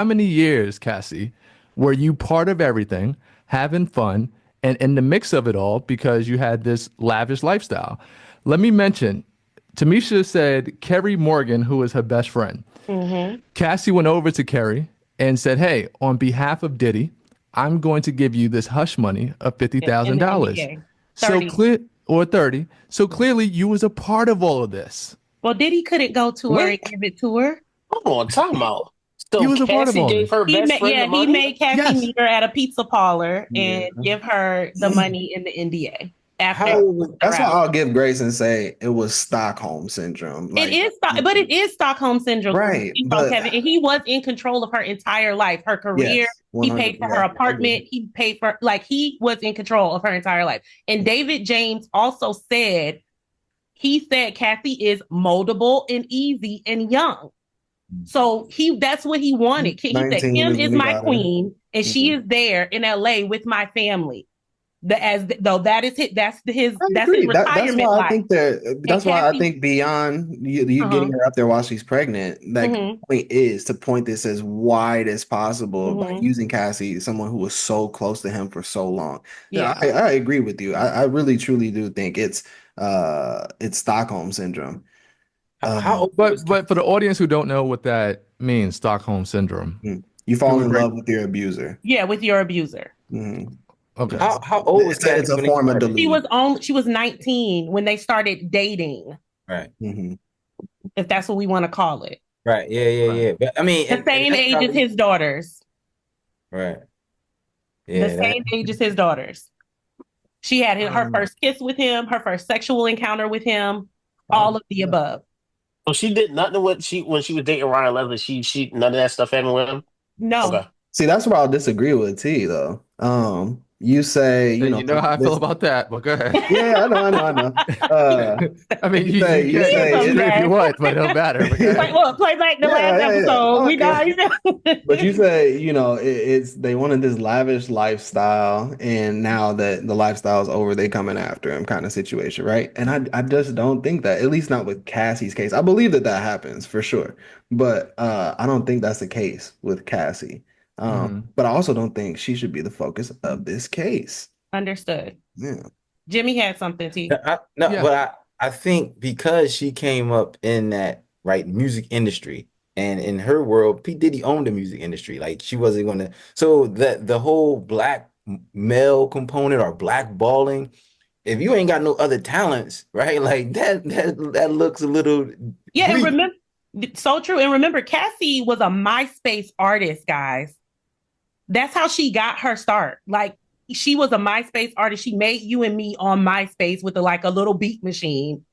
how many years, Cassie, were you part of everything, having fun, and in the mix of it all because you had this lavish lifestyle? Let me mention, Tamisha said Kerry Morgan, who was her best friend. Hmm. Cassie went over to Kerry and said, "Hey, on behalf of Diddy, I'm going to give you this hush money of fifty In thousand the dollars." NBA. So 30. clear or 30. So clearly you was a part of all of this. Well, Diddy couldn't go to her and Wait, give it to her. hold on, time out. You So was a part of Cassie all gave this. her best friend the He money? made Cassie Yes. meet her at a pizza parlor Yeah. and give her the money in the NDA after How her that's why out. I'll give grace and say it was Stockholm syndrome. It Like, is, but it is Stockholm syndrome, right, but Kevin, and he was in control of her entire life, her career. yes, He 100. paid for her Yeah, I agree. apartment. He paid for like he was in control of her entire life. And David James also said he said Kathy is moldable and easy and young. So that's what he wanted. He said 19 Kim is is when he my got her. queen, and she Mhm. is there in LA with my family. Though that is his I that's his agree. That's retirement why I life. think that And that's why I Kathy, think beyond you uh-huh, getting her up there while she's pregnant, like the hmm point is to point this as wide as possible by hmm using Cassie, someone who was so close to him for so long. Yeah, yeah. I agree with you. I really truly do think it's Stockholm syndrome. How Um, old was But for the Cassie? audience who don't know what that means, Stockholm syndrome. you Can fall we in break? love with your abuser. Yeah, with your abuser. Mhm. Okay. How old was It's Cassie a when they form of started? delusion. She was 19 when they started dating, Right. Mhm. if that's what we want to call it. Right. Yeah, yeah, Right. yeah. But I mean, The and same that's age as probably his daughters. right. The Yeah, that same age as his daughters. She had her Um, first kiss with him, her first sexual encounter with him, Oh, all of the yeah. above. so she did nothing with she when she was dating Ryan Leslie, she none of that stuff happened with him? No. Okay. See, that's where I'll disagree with T though. You say, and you know how I feel this. about that, but go ahead. Yeah, I know. Uh, I mean, you you say, He you can't is say, a disagree if it, you mess. want, but it don't matter. But go Like, ahead. look, play back the last yeah. episode. We Okay. got But you say, it's they wanted this lavish lifestyle, and now that the lifestyle is over, they coming after him kind of situation, right? And I just don't think that, at least not with Cassie's case. I believe that that happens for sure, but I don't think that's the case with Cassie. Mhm. But I also don't think she should be the focus of this case. understood. Yeah. Jimmy had something, T. No, Yeah. but I think because she came up in that right music industry, and in her world, P. Diddy owned the music industry. Like she wasn't gonna. So that the whole black male component or blackballing, if you ain't got no other talents, right? Like that looks a little Yeah, and weak. remember, so true. And remember, Cassie was a MySpace artist, guys. That's how she got her start. Like she was a MySpace artist. She made You and Me on MySpace with like a little beat machine.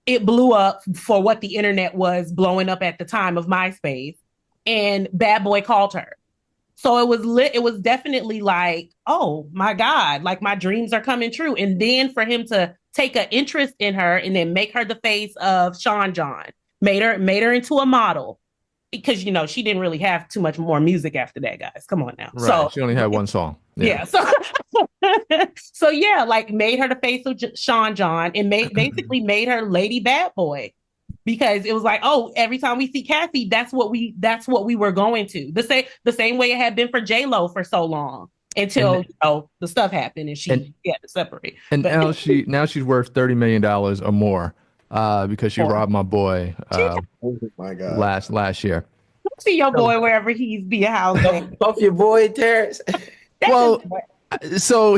It blew up for what the internet was blowing up at the time of MySpace. And Bad Boy called her. So it was lit. It was definitely like, oh my God, like my dreams are coming true. And then for him to take an interest in her and then make her the face of Sean John, made her into a model because she didn't really have too much more music after that, guys. Come on now. Right. So She only had one song. Yeah. yeah, so yeah, like made her the face of Sean John and basically made her Lady Bad Boy because it was like, oh, every time we see Cassie, that's what we were going to the same way it had been for J Lo for so long until And the stuff happened and and she had to separate. and But now she's worth $30 million or more because she yeah, robbed my boy she Oh my God. last year. see your boy wherever he's be a house. Puff your boy, Terrence. That's Well, just so